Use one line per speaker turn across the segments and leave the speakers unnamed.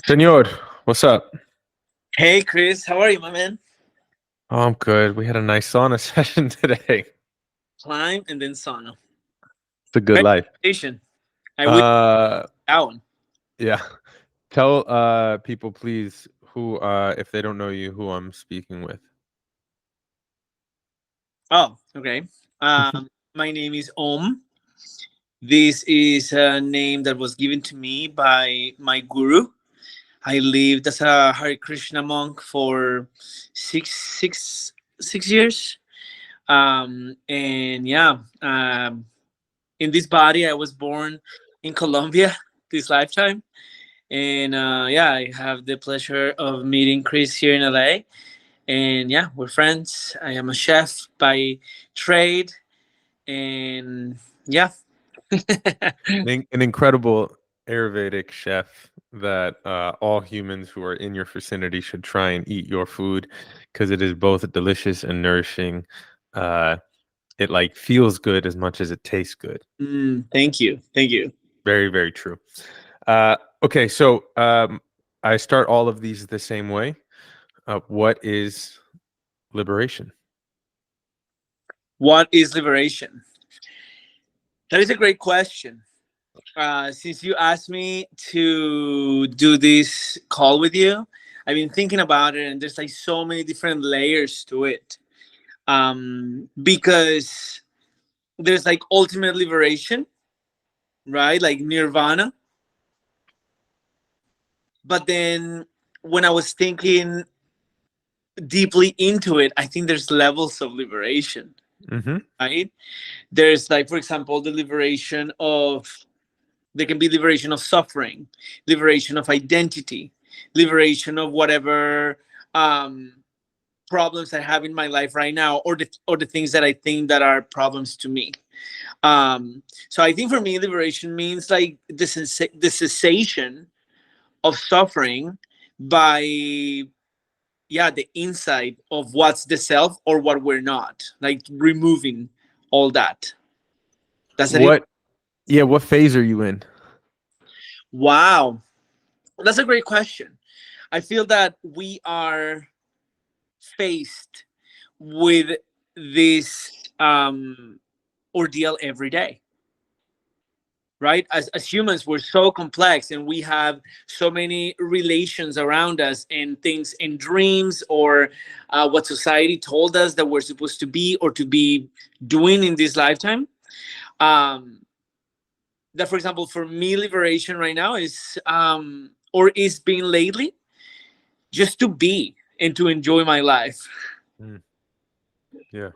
Senor, what's up?
Hey Chris, how are you, my man?
Oh, I'm good. We had a nice sauna session today.
Climb and then sauna.
It's a good
Great
life.
conversation. I wish
Uh,
that one.
yeah. Tell people please who if they don't know you who I'm speaking with.
Oh, okay. My name is Om. This is a name that was given to me by my guru. I lived as a Hare Krishna monk for six, six, 6 years. And yeah, in this body, I was born in Colombia this lifetime. And yeah, I have the pleasure of meeting Chris here in LA. And yeah, we're friends. I am a chef by trade. And yeah.
An incredible Ayurvedic chef that all humans who are in your vicinity should try and eat your food because it is both delicious and nourishing. Uh, it like feels good as much as it tastes good.
Thank you. Thank you.
Very, very true. Okay, so I start all of these the same way. What is liberation?
What is liberation? That is a great question. Since you asked me to do this call with you, I've been thinking about it, and there's like so many different layers to it. Because there's like ultimate liberation, right? Like nirvana. But then when I was thinking deeply into it, I think there's levels of liberation,
Hmm.
right? There's like, for example, the liberation of, there can be liberation of suffering, liberation of identity, liberation of whatever um, problems I have in my life right now, or the things that I think that are problems to me. So I think for me, liberation means like the cessation of suffering by, yeah, the insight of what's the self or what we're not, like removing all that. That's it.
What? Yeah, what phase are you in?
Wow, that's a great question. I feel that we are faced with this ordeal every day, right? As humans, we're so complex, and we have so many relations around us and things and dreams, or what society told us that we're supposed to be or to be doing in this lifetime. um that, for example, for me, liberation right now is, or is being lately, just to be and to enjoy my life,
Mm, yeah.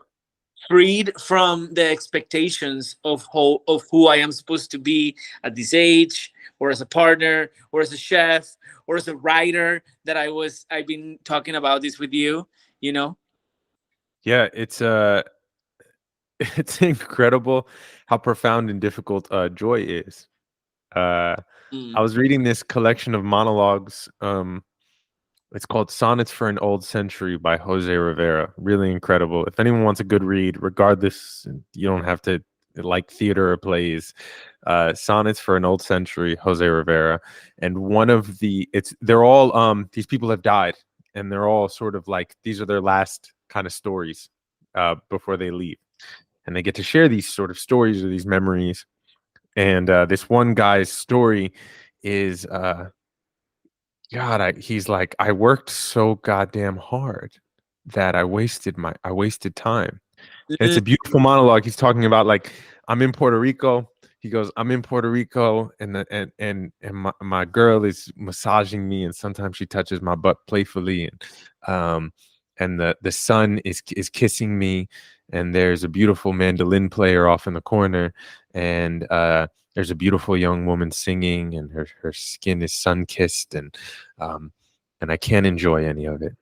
freed from the expectations of who I am supposed to be at this age, or as a partner, or as a chef, or as a writer. I've been talking about this with you, you know.
Yeah, it's it's incredible how profound and difficult joy is. Uh I
Mm.
was reading this collection of monologues. It's called Sonnets for an Old Century by Jose Rivera. Really incredible. If anyone wants a good read, regardless, you don't have to like theater or plays. Sonnets for an Old Century, Jose Rivera. And one of they're all these people have died, and they're all sort of like these are their last kind of stories before they leave, and they get to share these sort of stories or these memories. And this one guy's story is God, he's like, I worked so goddamn hard that I wasted time. And it's
Mm.
a beautiful monologue. He's talking about like I'm in Puerto Rico. He goes, I'm in Puerto Rico, and my girl is massaging me, and sometimes she touches my butt playfully, and the sun is kissing me, and there's a beautiful mandolin player off in the corner, and there's a beautiful young woman singing, and her skin is sun kissed, um, and I can't enjoy any of it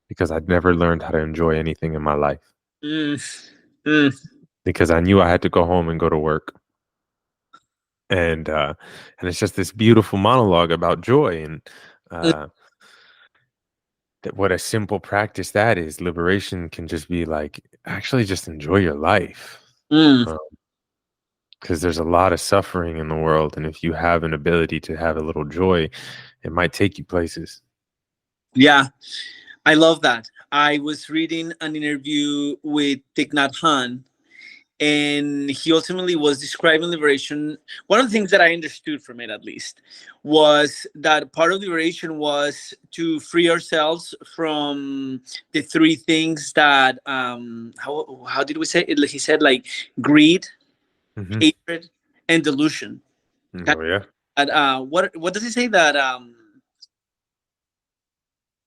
because I'd never learned how to enjoy anything in my life
Mm. Mm.
because I knew I had to go home and go to work. And it's just this beautiful monologue about joy and uh, that what a simple practice that is. Liberation can just be like actually just enjoy your life.
Mm.
Um, because there's a lot of suffering in the world, and if you have an ability to have a little joy, it might take you places.
Yeah, I love that. I was reading an interview with Thich Nhat Hanh, and he ultimately was describing liberation. One of the things that I understood from it, at least, was that part of liberation was to free ourselves from the three things that how did we say it? He said, like, greed,
Hmm.
hatred, and delusion.
Oh yeah.
And, what does he say, that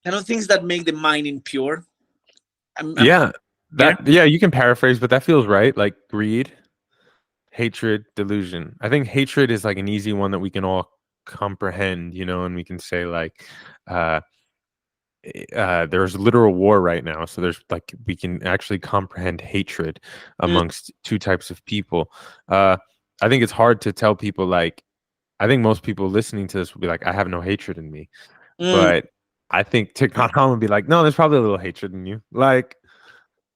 kind of things that make the mind impure? I'm
Yeah,
here.
yeah, you can paraphrase, but that feels right. Like greed, hatred, delusion. I think hatred is like an easy one that we can all comprehend, and we can say like uh there's literal war right now, so there's like we can actually comprehend hatred
Mm,
amongst two types of people. I think it's hard to tell people, like, I think most people listening to this will be like, I have no hatred in me.
mm.
But I think TikTok would be like, no, there's probably a little hatred in you. Like,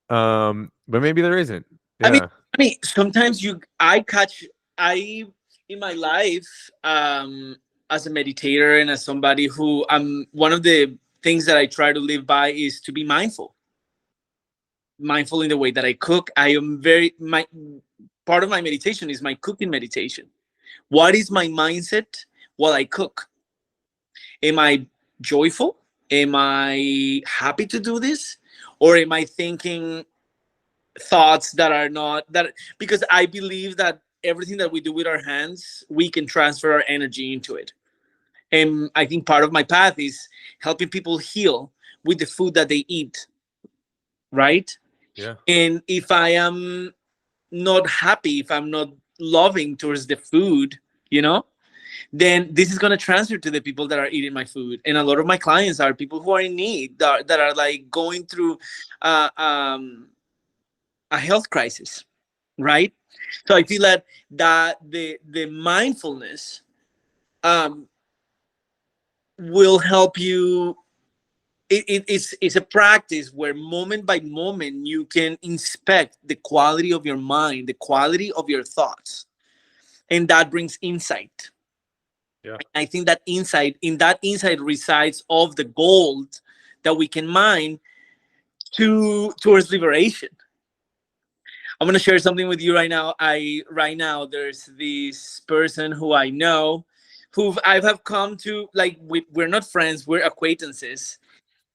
but maybe there isn't.
I mean,
Yeah.
sometimes I in my life, as a meditator and as somebody who, one of the things that I try to live by is to be mindful in the way that I cook. I am very my part of my meditation is my cooking meditation. What is my mindset while I cook? Am I joyful? Am I happy to do this? Or am I thinking thoughts that are not that? Because I believe that everything that we do with our hands, we can transfer our energy into it. And I think part of my path is helping people heal with the food that they eat, right?
Yeah.
And if I am not happy, if I'm not loving towards the food, you know, then this is going to transfer to the people that are eating my food. And a lot of my clients are people who are in need, that are like going through uh, um, a health crisis, right? So I feel that the mindfulness, um, will help you. It's a practice where moment by moment you can inspect the quality of your mind, the quality of your thoughts, and that brings insight.
Yeah.
I think that insight resides of the gold that we can mine towards liberation. I'm gonna share something with you right now. Right now there's this person who I know, who I have come to, like, we're not friends, we're acquaintances,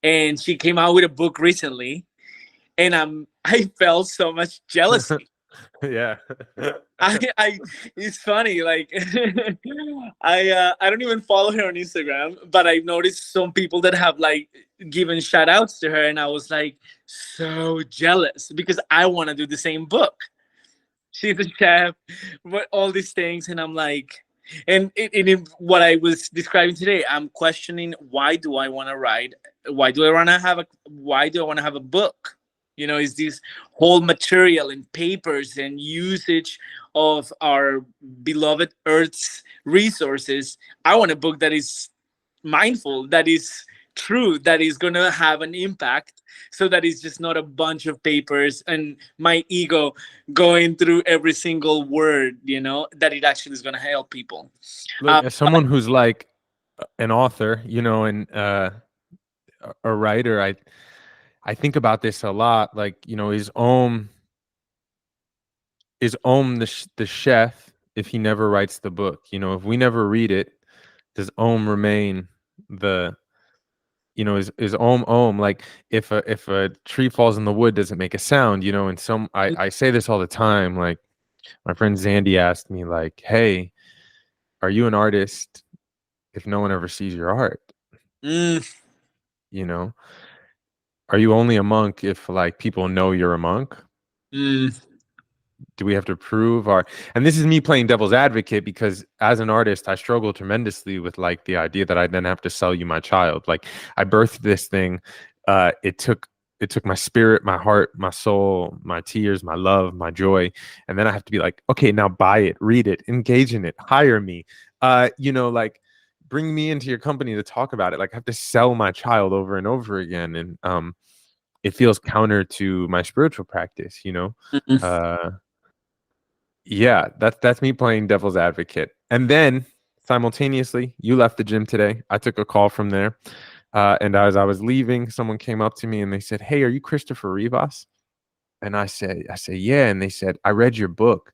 and she came out with a book recently, and I felt so much jealousy.
Yeah.
I it's funny, like, I don't even follow her on Instagram, but I've noticed some people that have, like, given shout outs to her, and I was like so jealous because I want to do the same book. She's a chef, what all these things, and I'm like, and in what I was describing today, I'm questioning, why do I want to write? Why do I want to have a book? Is this whole material and papers and usage of our beloved Earth's resources? I want a book that is mindful, that is true, that is going to have an impact, so that it's just not a bunch of papers and my ego going through every single word, that it actually is going to help people.
Look, as
But
someone who's like an author, and a writer, I think about this a lot. Like, is Om the chef if he never writes the book? If we never read it, does Om remain the is Om? Like, if a tree falls in the wood, does it make a sound? And I say this all the time. Like, my friend Zandy asked me, like, hey, are you an artist if no one ever sees your art?
mm,
You know, are you only a monk if, like, people know you're a monk?
mm,
Do we have to prove our, and this is me playing devil's advocate, because as an artist I struggle tremendously with, like, the idea that I then have to sell you my child. Like, I birthed this thing. It took my spirit, my heart, my soul, my tears, my love, my joy, and then I have to be like, okay, now buy it, read it, engage in it, hire me, like, bring me into your company to talk about it. Like, I have to sell my child over and over again, and it feels counter to my spiritual practice.
mm.
uh Yeah, that's me playing devil's advocate. And then simultaneously, you left the gym today. I took a call from there. And as I was leaving, someone came up to me and they said, "Hey, are you Christopher Rivas?" And I say, "Yeah." And they said, "I read your book.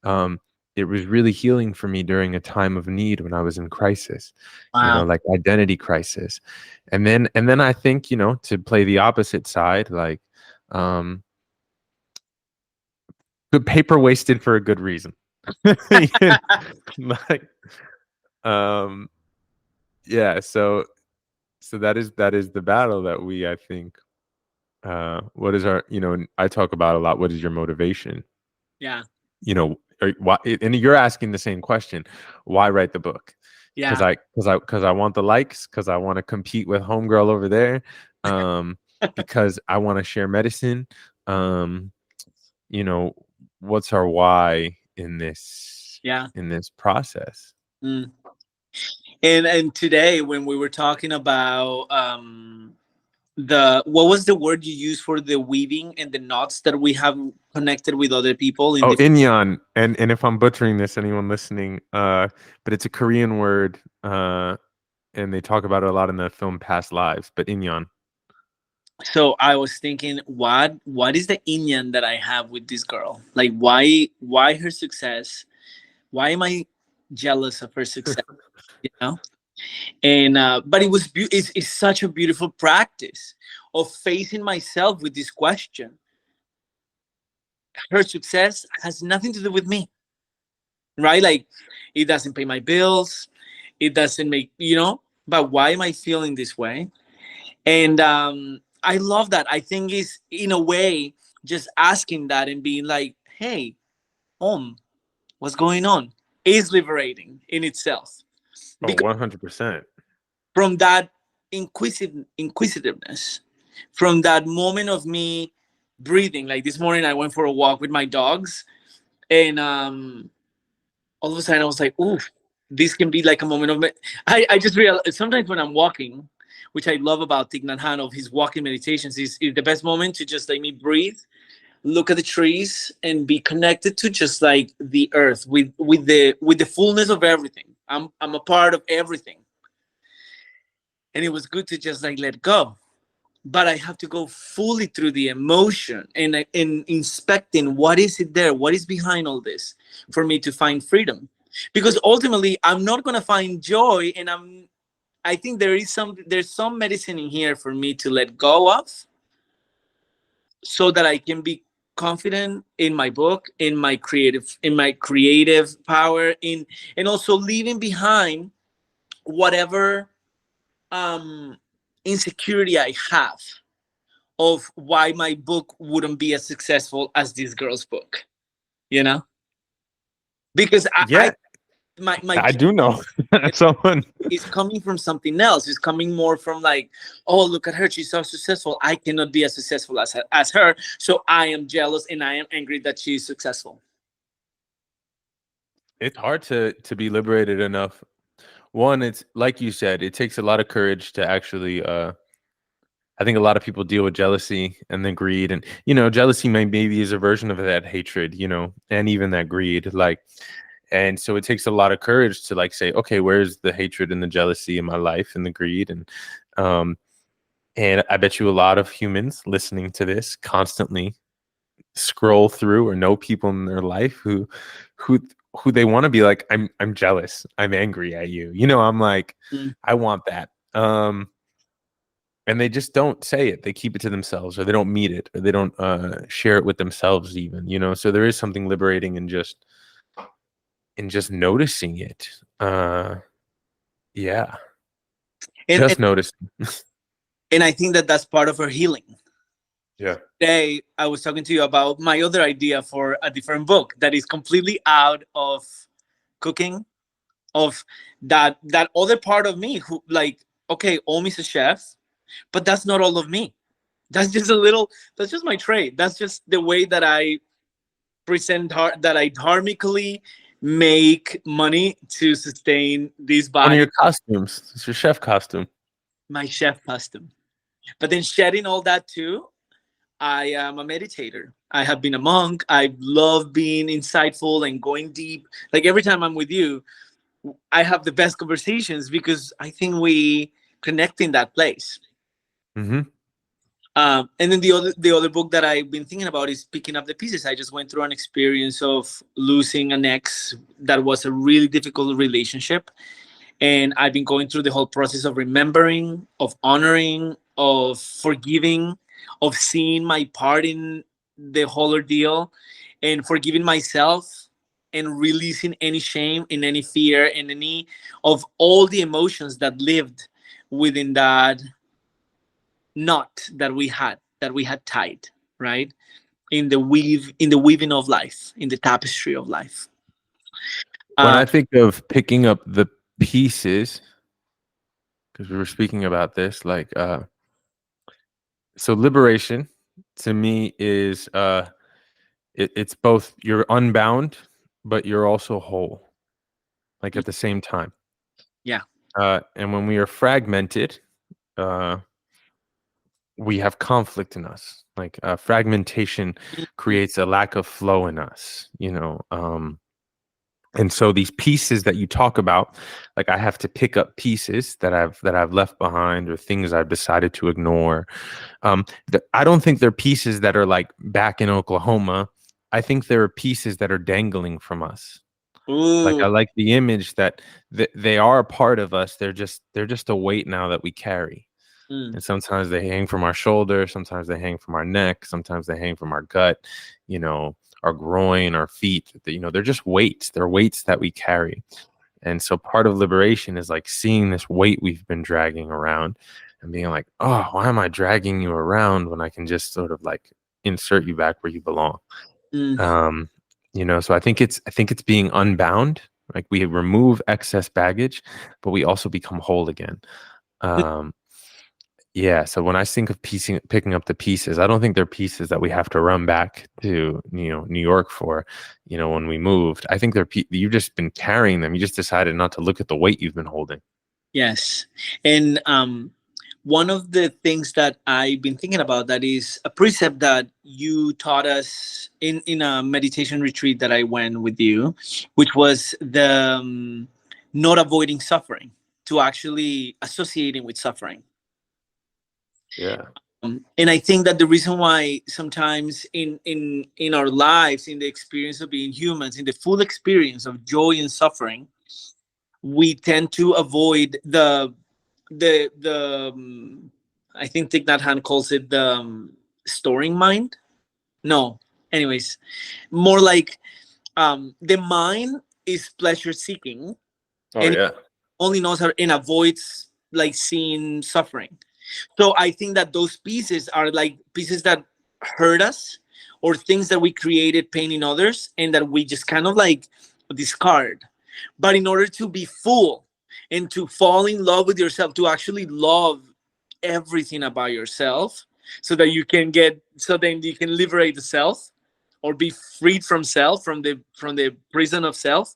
Um, it was really healing for me during a time of need when I was in crisis,
Wow.
like identity crisis." And then I think, to play the opposite side, like, um, the paper wasted for a good reason. You know, like, um, yeah. So that is the battle that we, I think. What is our, and I talk about a lot. What is your motivation?
Yeah.
Why, and you're asking the same question. Why write the book? Because
Yeah.
I want the likes, because I want to compete with homegirl over there, because I want to share medicine. um you know what's our why in this
Yeah.
process?
Mm. And today when we were talking about the what was the word you used for the weaving and the knots that we have connected with other people in
Oh,
the
inyan. And if I'm butchering this, anyone listening, but it's a Korean word, and they talk about it a lot in the film Past Lives. But inyan.
so I was thinking, what is the Indian that I have with this girl? Like, why her success? Why am I jealous of her success? You know? And but it's such a beautiful practice of facing myself with this question. Her success has nothing to do with me, right? Like, it doesn't pay my bills, it doesn't make, but why am I feeling this way? And I love that. I think is in a way just asking that and being like, hey, what's going on, is liberating in itself,
Oh,
because
100%.
from that inquisitiveness, from that moment of me breathing. Like this morning I went for a walk with my dogs, and all of a sudden I was like, ooh, this can be like a moment of I just realized sometimes when I'm walking, which I love about Thich Nhat Hanh of his walking meditations, is the best moment to just let me breathe, look at the trees, and be connected to just like the earth with the fullness of everything. I'm a part of everything. And it was good to just like let go. But I have to go fully through the emotion and in inspecting what is it there, what is behind all this, for me to find freedom. Because ultimately, I'm not gonna find joy, and I think there's some medicine in here for me to let go of, so that I can be confident in my book, in my creative power, and also leaving behind whatever um insecurity I have of why my book wouldn't be as successful as this girl's book, you know? Because
Yeah,
my
I do know someone.
is coming from something else. It's coming more from like, oh, look at her, she's so successful. I cannot be as successful as her, so I am jealous and I am angry that she's successful.
It's hard to be liberated enough. One, it's like you said, it takes a lot of courage to actually. I think a lot of people deal with jealousy and then greed, and jealousy maybe is a version of that hatred, and even that greed, like. And so it takes a lot of courage to like say, okay, where's the hatred and the jealousy in my life and the greed, um, and I bet you a lot of humans listening to this constantly scroll through or know people in their life who who they want to be like, I'm jealous, I'm angry at you, I'm like,
Mm.
I want that. And they just don't say it, they keep it to themselves, or they don't meet it, or they don't share it with themselves even, so there is something liberating in just noticing it. Yeah,
And, and
just noticing.
and I think that that's part of her healing.
Yeah.
Today I was talking to you about my other idea for a different book that is completely out of cooking, of that other part of me who, like, okay, Omi's a chef, but that's not all of me. That's just that's just my trade. That's just the way that I that I dharmically make money to sustain this
One of
body,
your costumes, it's your chef costume.
my chef custom. But then shedding all that too, I am a meditator. I have been a monk. I love being insightful and going deep. Like every time I'm with you, I have the best conversations because I think we connect in that place.
Mm-hmm.
And then the other book that I've been thinking about is Picking Up the Pieces. I just went through an experience of losing an ex that was a really difficult relationship, and I've been going through the whole process of remembering, of honoring, of forgiving, of seeing my part in the whole ordeal, and forgiving myself, and releasing any shame and any fear and any of all the emotions that lived within that knot that we had tied, right, in the weaving of life, in the tapestry of life.
When
uh,
I think of picking up the pieces, because we were speaking about this, like, so liberation to me is it's both you're unbound, but you're also whole, like at the same time.
yeah.
And when we are fragmented, uh, we have conflict in us. Like fragmentation creates a lack of flow in us, and so these pieces that you talk about, like I have to pick up pieces that I've left behind or things I've decided to ignore. I don't think they're pieces that are like back in Oklahoma. I think there are pieces that are dangling from us. Like
Ooh.
I like the image that they are a part of us. They're just a weight now that we carry.
Mm.
And sometimes they hang from our shoulder, sometimes they hang from our neck, sometimes they hang from our gut, our groin, our feet. They're just weights. They're weights that we carry. And so part of liberation is like seeing this weight we've been dragging around and being like, oh, why am I dragging you around when I can just sort of like insert you back where you belong?
Mm.
So I think it's being unbound. Like we remove excess baggage, but we also become whole again. Um, yeah. So when I think of picking up the pieces, I don't think they're pieces that we have to run back to, New York for, when we moved. I think you've just been carrying them. You just decided not to look at the weight you've been holding.
Yes. And one of the things that I've been thinking about, that is a precept that you taught us in a meditation retreat that I went with you, which was the not avoiding suffering, to actually associating with suffering.
Yeah.
And I think that the reason why sometimes in our lives, in the experience of being humans, in the full experience of joy and suffering, we tend to avoid the I think Thich Nhat Hanh calls it the storing mind. No, anyways, more like the mind is pleasure seeking,
Oh
and it
yeah.
only knows how and avoids like seeing suffering. So I think that those pieces are like pieces that hurt us, or things that we created painting others and that we just kind of like discard. But in order to be full and to fall in love with yourself, to actually love everything about yourself, so that so then you can liberate the self, or be freed from self, from the prison of self,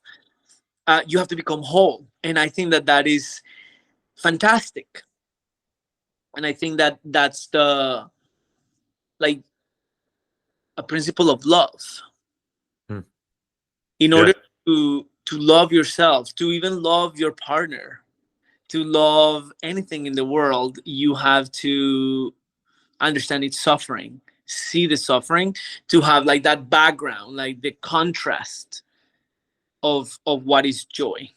you have to become whole. And I think that that is fantastic. And I think that that's the like a principle of love.
Hmm.
In
Yeah.
order to love yourself, to even love your partner, to love anything in the world, you have to understand its suffering, see the suffering, to have like that background, like the contrast of what is joy.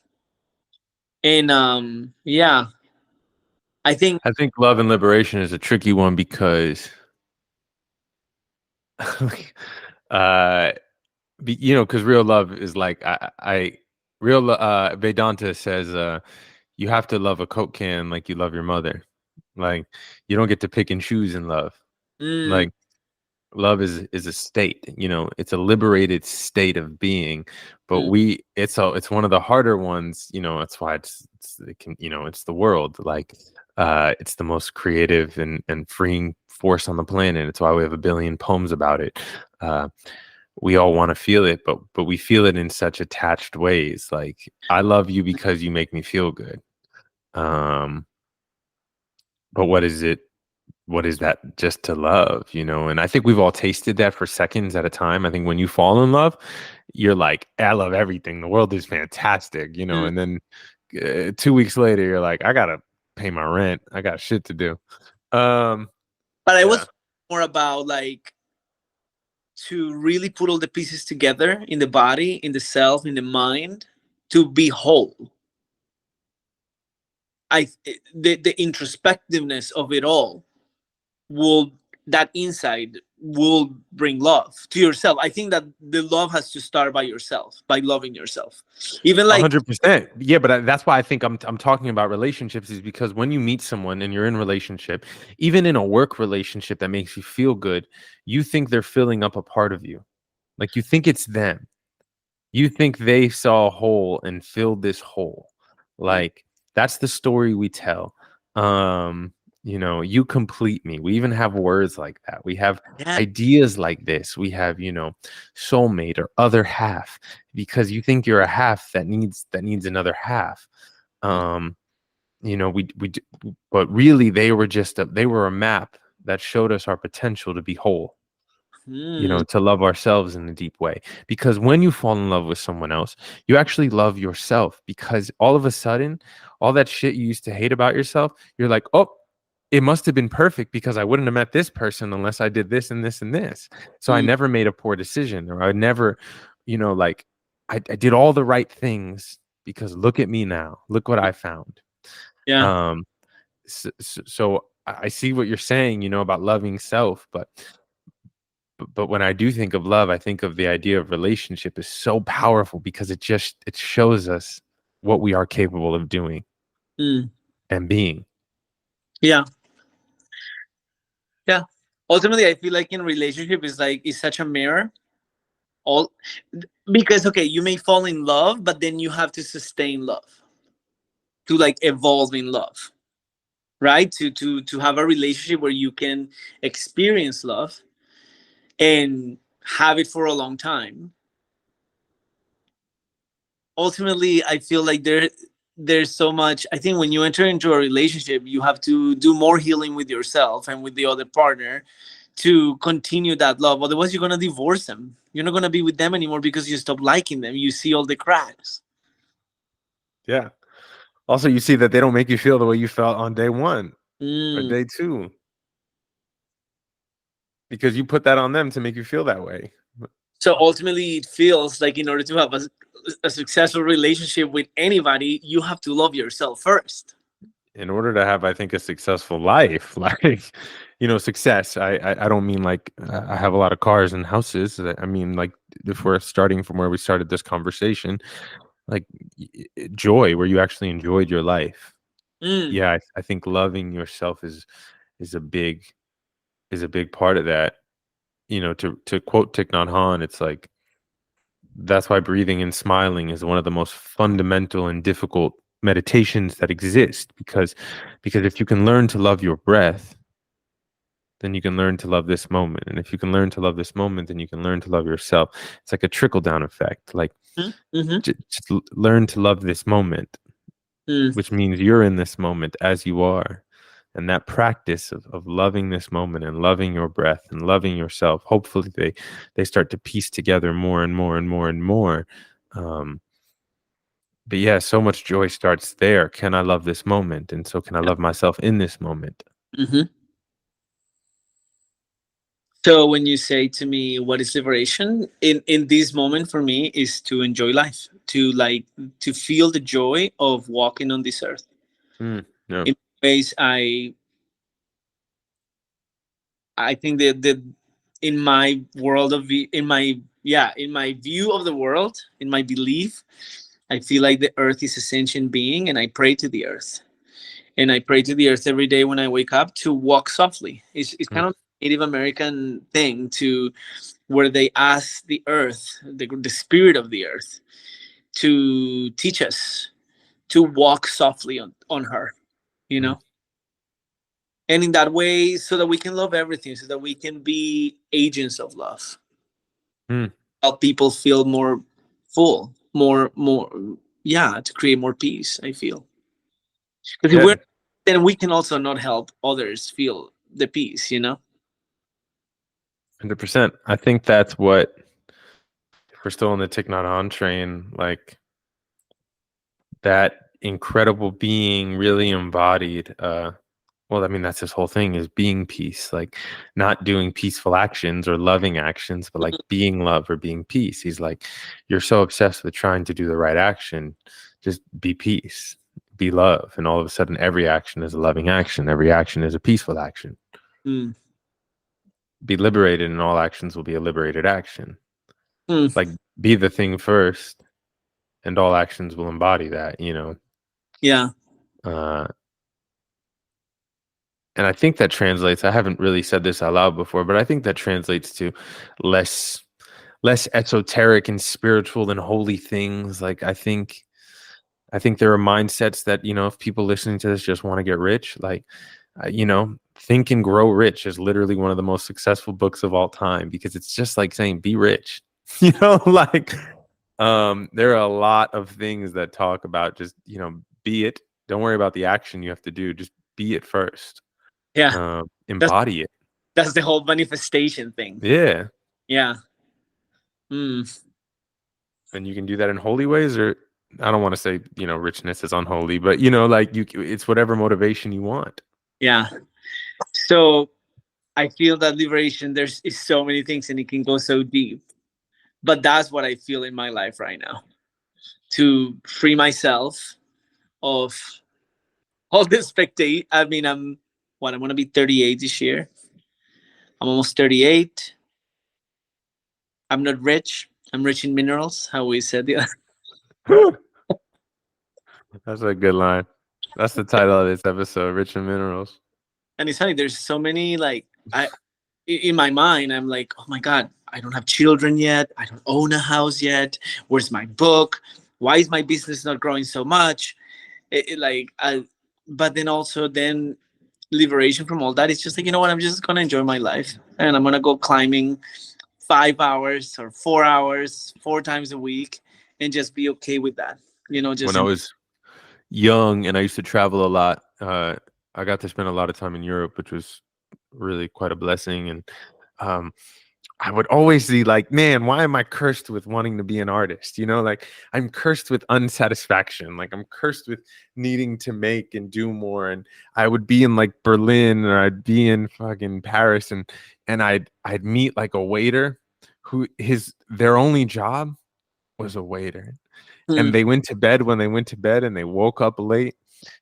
And yeah, I think.
I think love and liberation is a tricky one because, uh, because real love is like Vedanta says, you have to love a Coke can like you love your mother. Like you don't get to pick and choose in love.
Mm.
Like love is a state. It's a liberated state of being. But
Mm.
it's one of the harder ones. That's why it's the world. Like it's the most creative and freeing force on the planet. It's why we have a billion poems about it. We all want to feel it, but we feel it in such attached ways. Like I love you because you make me feel good. But what is it? what is that just to love, and I think we've all tasted that for seconds at a time. I think when you fall in love, you're like, I love everything, the world is fantastic,
Mm.
and then 2 weeks later you're like, I gotta pay my rent, I got shit to do.
But I
Yeah,
was more about like to really put all the pieces together in the body, in the self, in the mind, to be whole. The introspectiveness of it all will, that insight will bring love to yourself. I think that the love has to start by yourself, by loving yourself. Even like
100%. Yeah, but that's why I think I'm talking about relationships, is because when you meet someone and you're in a relationship, even in a work relationship that makes you feel good, you think they're filling up a part of you. Like, you think it's them. You think they saw a hole and filled this hole. Like, that's the story we tell. You complete me. We even have words like that. We have
yeah,
ideas like this. We have, soulmate or other half, because you think you're a half that needs another half. Um, but really they were they were a map that showed us our potential to be whole,
mm,
to love ourselves in a deep way. Because when you fall in love with someone else, you actually love yourself, because all of a sudden, all that shit you used to hate about yourself, you're like, oh, it must have been perfect, because I wouldn't have met this person unless I did this and this and this. So I
mm,
never made a poor decision, or I never, like, I did all the right things, because look at me now. Look what I found.
yeah.
Um, so I see what you're saying, about loving self, but when I do think of love, I think of the idea of relationship is so powerful, because it shows us what we are capable of doing
Mm,
and being.
yeah, yeah. Ultimately, I feel like in relationship is like is such a mirror. All because okay, you may fall in love, but then you have to sustain love to like evolve in love, right? To have a relationship where you can experience love and have it for a long time. Ultimately, I feel like there's so much. I think when you enter into a relationship, you have to do more healing with yourself and with the other partner to continue that love. Otherwise, you're gonna divorce them. You're not gonna be with them anymore because you stop liking them. You see all the cracks.
Yeah. Also, you see that they don't make you feel the way you felt on day one or
Mm.
day two, because you put that on them to make you feel that way.
So ultimately, it feels like in order to have a successful relationship with anybody, you have to love yourself first.
In order to have, I think, a successful life, like, success, I don't mean like I have a lot of cars and houses. I mean, like, if we're starting from where we started this conversation, like, joy, where you actually enjoyed your life.
Mm.
Yeah, I think loving yourself is a big is a big part of that. To quote Thich Nhat Hanh, it's like, that's why breathing and smiling is one of the most fundamental and difficult meditations that exist, because if you can learn to love your breath, then you can learn to love this moment. And if you can learn to love this moment, then you can learn to love yourself. It's like a trickle down effect. Like,
Mm-hmm.
just learn to love this moment,
Mm.
which means you're in this moment as you are. And that practice of loving this moment and loving your breath and loving yourself, hopefully they start to piece together more and more and more and more. Um, but yeah, so much joy starts there. Can I love this moment? And so can I love myself in this moment?
Mm-hmm. So when you say to me, "What is liberation?" In this moment for me is to enjoy life, to like to feel the joy of walking on this earth.
Yeah.
In ways, I think that in my world of in my yeah in my view of the world, in my belief, I feel like the earth is a sentient being, and I pray to the earth, and I pray to the earth every day when I wake up to walk softly. It's
Mm,
kind of Native American thing to where they ask the earth, the spirit of the earth, to teach us to walk softly on her, you
mm,
know, and in that way, so that we can love everything, so that we can be agents of love,
mm.
help people feel more full, more, yeah, to create more peace. I feel because if
Yeah.
we're then we can also not help others feel the peace, you know.
100%. I think that's what, if we're still on the Thich Nhat Hanh train, like that incredible being really embodied. Well, I mean, that's his whole thing, is being peace, like not doing peaceful actions or loving actions, but like being love or being peace. He's like, you're so obsessed with trying to do the right action, just be peace, be love. And all of a sudden, every action is a loving action. Every action is a peaceful action.
Mm.
Be liberated, and all actions will be a liberated action.
Mm.
Like, be the thing first, and all actions will embody that, you know?
Yeah.
And I think that translates, I haven't really said this out loud before, but I think that translates to less esoteric and spiritual and holy things. Like I think there are mindsets that, you know, if people listening to this just want to get rich, like, you know, Think and Grow Rich is literally one of the most successful books of all time, because it's just like saying, be rich, you know, like, there are a lot of things that talk about just, you know, be it. Don't worry about the action you have to do. Just be it first.
Yeah.
Embody it.
That's the whole manifestation thing.
Yeah.
Yeah. Mm.
And you can do that in holy ways, or I don't want to say, you know, richness is unholy, but, you know, like it's whatever motivation you want.
Yeah. So I feel that liberation, is so many things and it can go so deep. But that's what I feel in my life right now. To free myself of all the spectate. I mean, I'm going to be 38 this year. I'm almost 38. I'm not rich. I'm rich in minerals, how we said. Yeah.
That's a good line. That's the title of this episode, Rich in Minerals.
And it's funny, there's so many, like, in my mind, I'm like, oh my God, I don't have children yet. I don't own a house yet. Where's my book? Why is my business not growing so much? But then also liberation from all that. It's just like, you know what? I'm just going to enjoy my life. And I'm going to go climbing 5 hours or 4 hours, 4 times a week, and just be okay with that. You know, just
when I was young and I used to travel a lot, I got to spend a lot of time in Europe, which was really quite a blessing. And I would always be like, man, why am I cursed with wanting to be an artist? You know, like I'm cursed with unsatisfaction. Like I'm cursed with needing to make and do more. And I would be in like Berlin, or I'd be in fucking Paris, and I'd meet like a waiter who their only job was a waiter. And they went to bed when they went to bed, and they woke up late,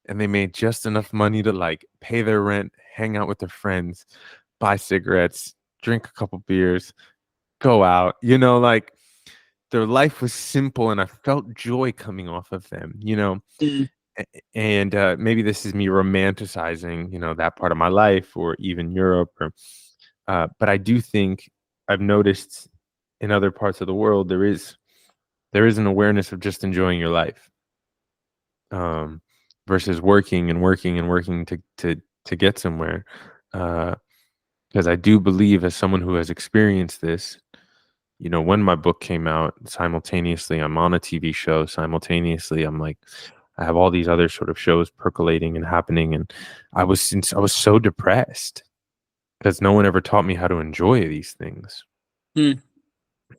and they made just enough money to like pay their rent, hang out with their friends, buy cigarettes, drink a couple beers, go out, you know, like their life was simple, and I felt joy coming off of them, you know. And maybe this is me romanticizing, you know, that part of my life, or even Europe, or but I do think I've noticed in other parts of the world there is an awareness of just enjoying your life, versus working and working and working to get somewhere. Because I do believe, as someone who has experienced this, you know, when my book came out, simultaneously I'm on a TV show, simultaneously I'm like, I have all these other sort of shows percolating and happening, and I was so depressed because no one ever taught me how to enjoy these things.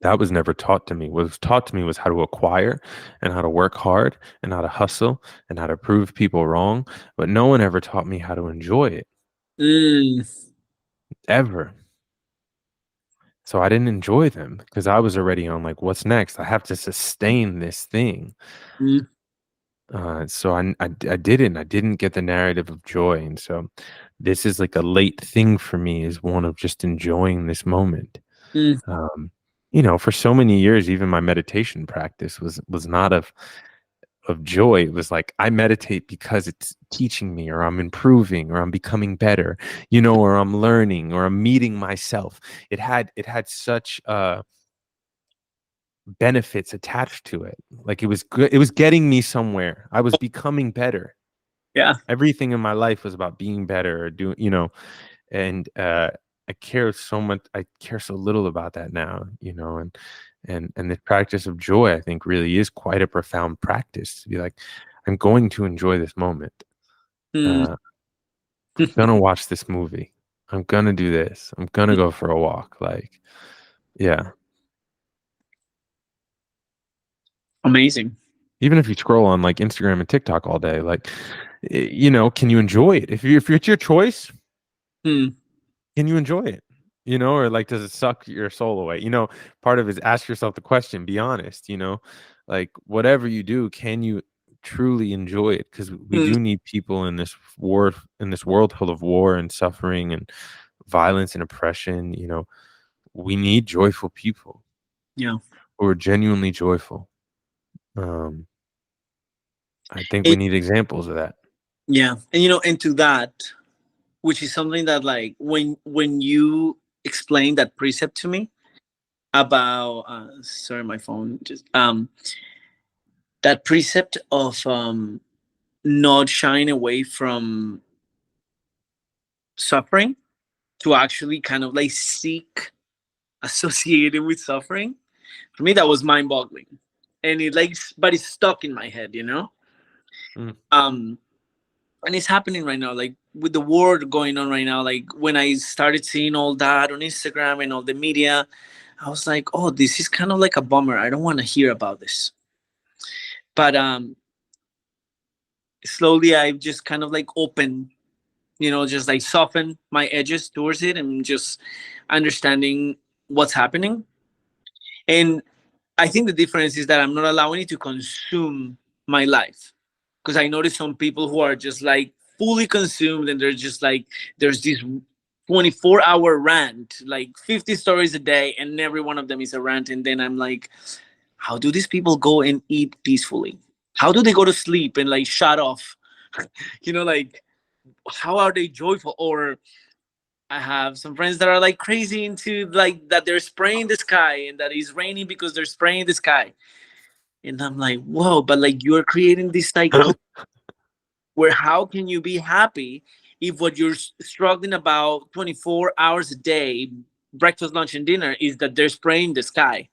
That was never taught to me. What was taught to me was how to acquire, and how to work hard, and how to hustle, and how to prove people wrong. But no one ever taught me how to enjoy it. Ever. So I didn't enjoy them because I was already on like, what's next? I have to sustain this thing. So I didn't. I didn't get the narrative of joy. And so this is like a late thing for me, is one of just enjoying this moment. You know, for so many years, even my meditation practice was not of joy. It was like, I meditate because it's teaching me, or I'm improving, or I'm becoming better, you know, or I'm learning, or I'm meeting myself. It had such benefits attached to it. Like it was good. It was getting me somewhere. I was becoming better.
Yeah.
Everything in my life was about being better, or doing, you know, and I care so much. I care so little about that now, you know, and the practice of joy, I think, really is quite a profound practice, to be like, I'm going to enjoy this moment. I'm gonna watch this movie. I'm gonna do this. I'm gonna go for a walk. Like, yeah.
Amazing.
Even if you scroll on like Instagram and TikTok all day, like, can you enjoy it? If it's your choice,
Hmm.
can you enjoy it? Or like, does it suck your soul away? Part of it is ask yourself the question, be honest, like whatever you do, can you truly enjoy it? Because we
Hmm.
do need people in this world full of war and suffering and violence and oppression. We need joyful people
Yeah.
who are genuinely joyful. Um, I think we
And,
need examples of that.
yeah. And to that, which is something that like when you explain that precept to me about sorry, my phone just that precept of not shying away from suffering to actually kind of like seek associated with suffering, for me that was mind boggling. And it like, but it's stuck in my head,
Mm.
um and it's happening right now, like with the war going on right now. Like when I started seeing all that on Instagram and all the media, I was like, oh, this is kind of like a bummer. I don't want to hear about this. But slowly I've just kind of like opened, just like soften my edges towards it and just understanding what's happening. And I think the difference is that I'm not allowing it to consume my life. Because I notice some people who are just like fully consumed, and they're just like, there's this 24-hour rant, like 50 stories a day, and every one of them is a rant. And then I'm like, how do these people go and eat peacefully? How do they go to sleep and like shut off? Like, how are they joyful? Or I have some friends that are like crazy into like that they're spraying the sky and that it's raining because they're spraying the sky. And I'm like, whoa, but like you're creating this cycle where how can you be happy if what you're struggling about 24 hours a day, breakfast, lunch, and dinner, is that they're spraying the sky?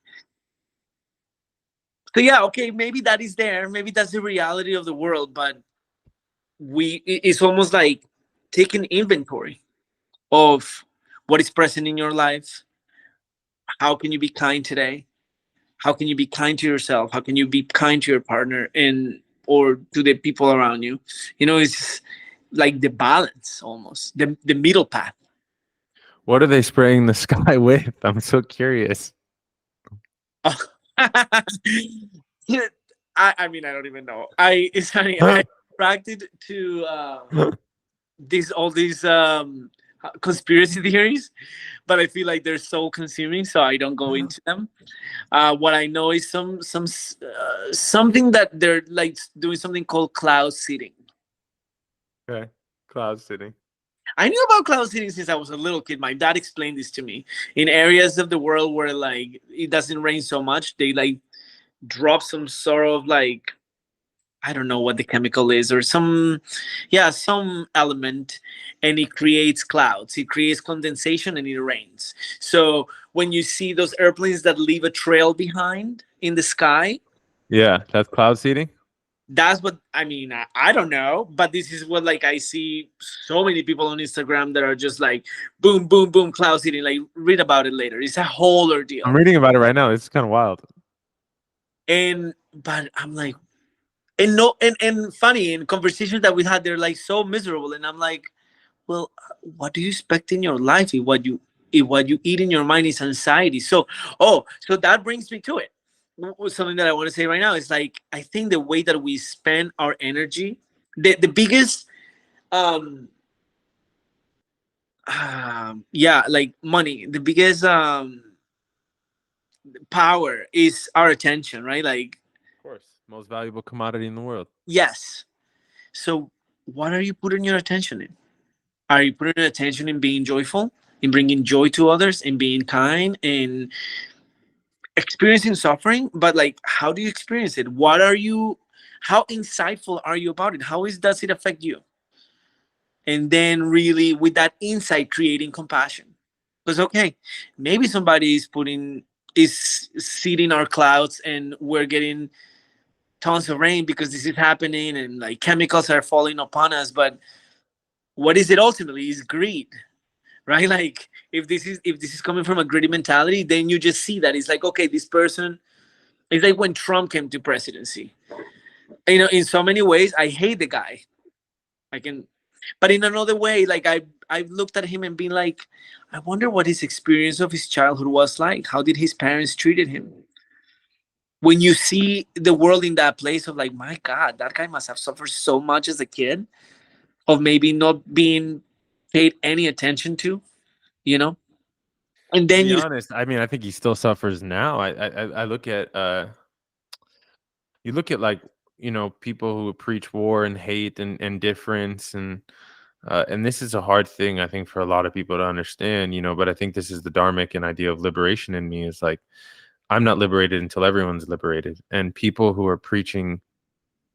So yeah, okay, maybe that is there. Maybe that's the reality of the world, but it's almost like taking inventory of what is present in your life. How can you be kind today? How can you be kind to yourself? How can you be kind to your partner and or to the people around you? It's like the balance, almost the middle path.
What are they spraying the sky with? I'm so curious.
I mean, I don't even know. It's funny. I attracted to all these conspiracy theories, but I feel like they're so consuming, so I don't go into them. What I know is something that they're like doing something called cloud seeding.
Okay. Cloud sitting.
I knew about cloud seeding since I was a little kid. My dad explained this to me. In areas of the world where like it doesn't rain so much, they like drop some sort of like, I don't know what the chemical is, or some element, and it creates clouds. It creates condensation and it rains. So when you see those airplanes that leave a trail behind in the sky,
Yeah, that's cloud seeding.
that's what I mean. I don't know, but this is what like I see so many people on Instagram that are just like boom, boom, boom, cloud seeding. Like read about it later. It's a whole ordeal.
I'm reading about it right now. It's kind of wild.
And but I'm like, and no, and funny in conversations that we had, they're like so miserable, and I'm like, well, what do you expect in your life if what you eat in your mind is anxiety? So so that brings me to it. Something that I want to say right now is like, I think the way that we spend our energy, the biggest yeah, like money, the biggest power is our attention, right? Like,
Of course. Most valuable commodity in the world.
yes. So what are you putting your attention in? Are you putting attention in being joyful, in bringing joy to others, in being kind, in experiencing suffering? But like, how do you experience it? How insightful are you about it? Does it affect you? And then really with that insight, creating compassion. Because okay, maybe somebody is seeding our clouds and we're getting tons of rain because this is happening and like chemicals are falling upon us. But what is it ultimately? Is greed, right? Like if this is coming from a greedy mentality, then you just see that it's like, okay, this person, it's like when Trump came to presidency. You know, in so many ways, I hate the guy. I can, but in another way, like I've looked at him and been like, I wonder what his experience of his childhood was like. How did his parents treated him? When you see the world in that place of like, my God, that guy must have suffered so much as a kid of maybe not being paid any attention to, you know? And
To
then
be
you,
honest, I mean, I think he still suffers now. I look at you look at like, you know, people who preach war and hate and difference and this is a hard thing I think for a lot of people to understand, you know, but I think this is the dharmic and idea of liberation in me is like I'm not liberated until everyone's liberated. And people who are preaching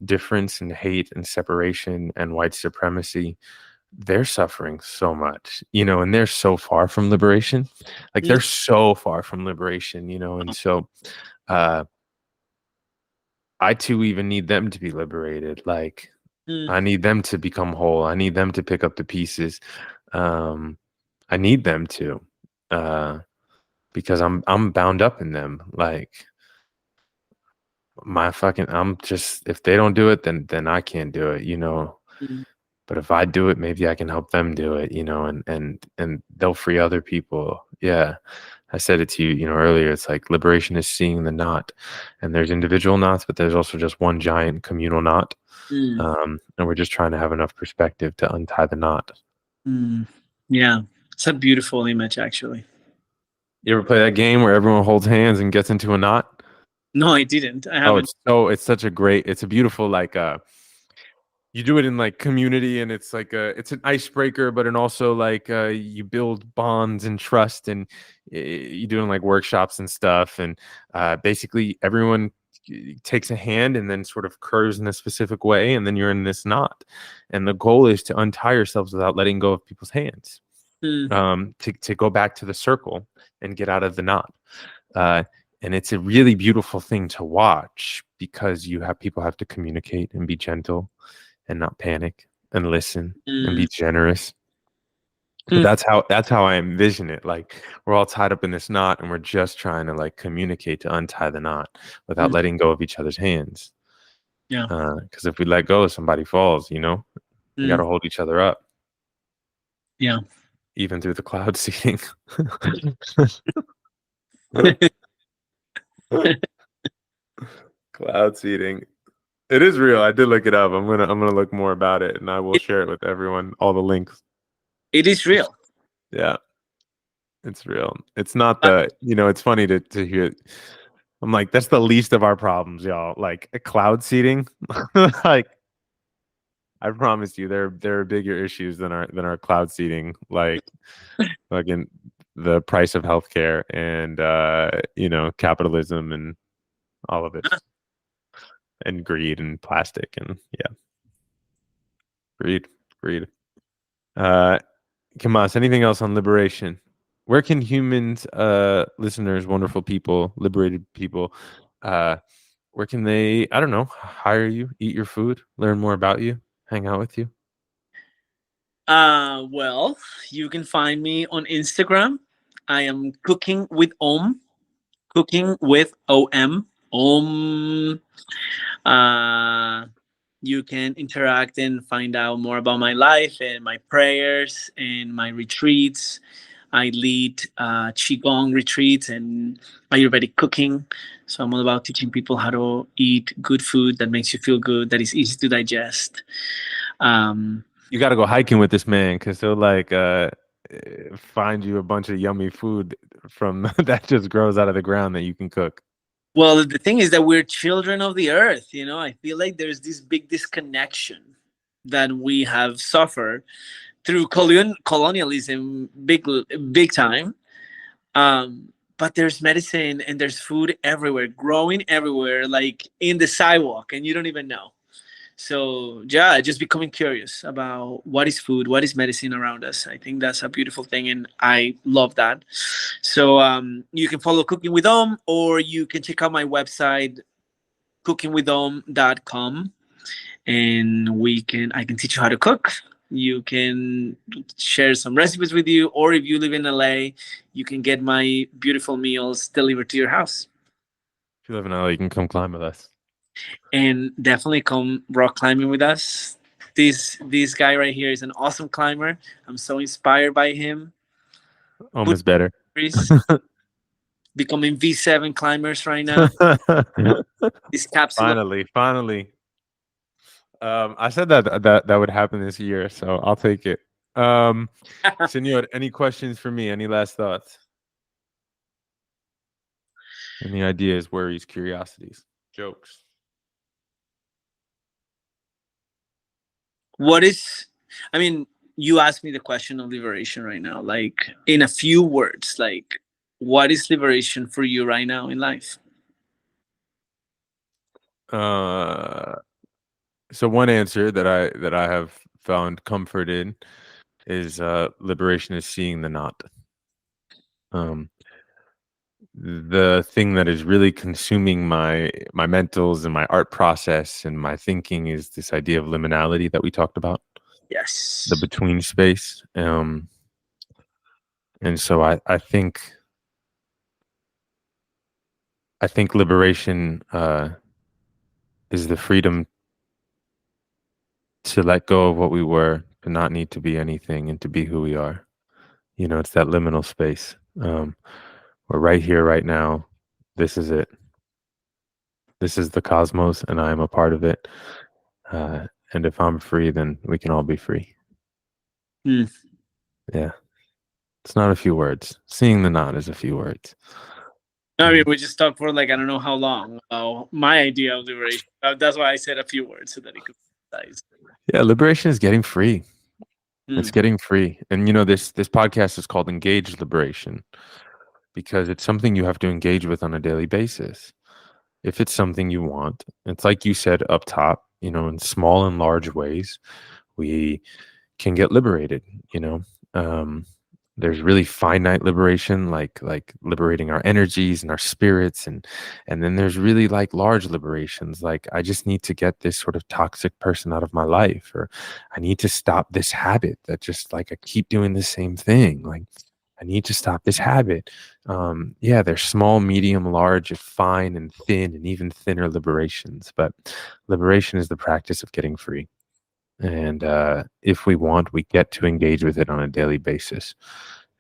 difference and hate and separation and white supremacy, they're suffering so much, you know, and they're so far from liberation. Like they're so far from liberation, you know, and so uh I too even need them to be liberated. Like I need them to become whole. I need them to pick up the pieces. I need them to, because I'm bound up in them. Like I'm just if they don't do it, then I can't do it, you know. But if I do it, maybe I can help them do it, you know, and they'll free other people. Yeah. I said it to you, you know, earlier. It's like liberation is seeing the knot, and there's individual knots, but there's also just one giant communal knot. And we're just trying to have enough perspective to untie the knot.
Yeah, it's a beautiful image, actually.
You ever play that game where everyone holds hands and gets into a knot?
No, I didn't. I haven't.
It's such a great, it's a beautiful, like, you do it in like community and it's like it's an icebreaker, but and also like you build bonds and trust and you doing like workshops and stuff. And basically everyone takes a hand and then sort of curves in a specific way. And then you're in this knot. And the goal is to untie yourselves without letting go of people's hands, to go back to the circle and get out of the knot. And it's a really beautiful thing to watch because people have to communicate and be gentle and not panic and listen and be generous. But that's how I envision it. Like we're all tied up in this knot and we're just trying to like communicate to untie the knot without letting go of each other's hands.
Yeah.
Because if we let go, somebody falls, you know. We got to hold each other up.
Yeah.
Even through the cloud seeding. Cloud seeding. It is real. I did look it up. I'm gonna look more about it, and I will share it with everyone. All the links.
It is real.
Yeah, it's real. It's not the it's funny to hear. I'm like, that's the least of our problems, y'all. Like a cloud seeding. Like, I promise you, there are bigger issues than our cloud seeding. Like, fucking the price of healthcare and capitalism and all of it. And greed and plastic and greed. Kimas, anything else on liberation? Where can humans, listeners, wonderful people, liberated people, where can they, I don't know, hire you, eat your food, learn more about you, hang out with you?
Well, you can find me on Instagram. I am cooking with Om. Cooking with OM. You can interact and find out more about my life and my prayers and my retreats. I lead Qigong retreats and Ayurvedic cooking. So I'm all about teaching people how to eat good food that makes you feel good, that is easy to digest.
You got to go hiking with this man because he'll like find you a bunch of yummy food from that just grows out of the ground that you can cook.
Well, the thing is that we're children of the earth. You know, I feel like there's this big disconnection that we have suffered through colonialism, big time. But there's medicine and there's food everywhere, growing everywhere, like in the sidewalk, and you don't even know. So yeah, just becoming curious about what is food, what is medicine around us. I think that's a beautiful thing, and I love that. So you can follow Cooking with Om, or you can check out my website, cookingwithom.com, and I can teach you how to cook. You can share some recipes with you, or if you live in LA, you can get my beautiful meals delivered to your house.
If you live in LA, you can come climb with us.
And definitely come rock climbing with us. This guy right here is an awesome climber. I'm so inspired by him.
Almost better.
Becoming V7 climbers right now. This capsule.
Finally. I said that would happen this year, so I'll take it. Senor, any questions for me? Any last thoughts? Any ideas, worries, curiosities, jokes?
You asked me the question of liberation right now, like in a few words, like what is liberation for you right now in life?
So one answer that I have found comfort in is liberation is seeing the not. The thing that is really consuming my mentals and my art process and my thinking is this idea of liminality that we talked about.
Yes.
The between space. And so I think liberation is the freedom to let go of what we were, to not need to be anything, and to be who we are. You know, it's that liminal space. We're right here, right now. This is it. This is the cosmos, and I am a part of it. And if I'm free, then we can all be free. Yeah. It's not a few words. Seeing the not is a few words.
I mean, we just talked for like, I don't know how long. My idea of liberation. That's why I said a few words so that it could be precise.
Yeah, liberation is getting free. It's getting free. And, you know, this podcast is called Engage Liberation because it's something you have to engage with on a daily basis. If it's something you want, it's like you said up top, you know, in small and large ways, we can get liberated, you know. There's really finite liberation, like liberating our energies and our spirits, and then there's really like large liberations, like I just need to get this sort of toxic person out of my life, or I need to stop this habit that just like I keep doing the same thing. Like I need to stop this habit. Yeah, there's small, medium, large, fine, and thin, and even thinner liberations. But liberation is the practice of getting free. And if we want, we get to engage with it on a daily basis.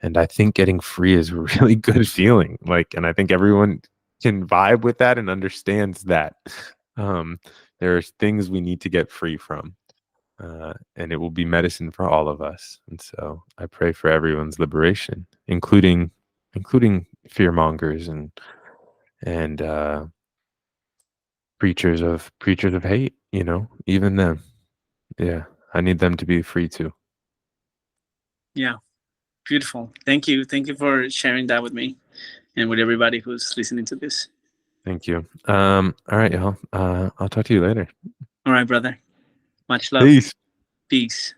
And I think getting free is a really good feeling. Like, and I think everyone can vibe with that and understands that. There are things we need to get free from. And it will be medicine for all of us. And so I pray for everyone's liberation, including fear mongers and preachers of hate, you know, even them. Yeah, I need them to be free too.
Yeah, beautiful. Thank you for sharing that with me and with everybody who's listening to this.
Thank you. All right, y'all. I'll talk to you later.
All right, brother. Much love.
Peace.
Peace.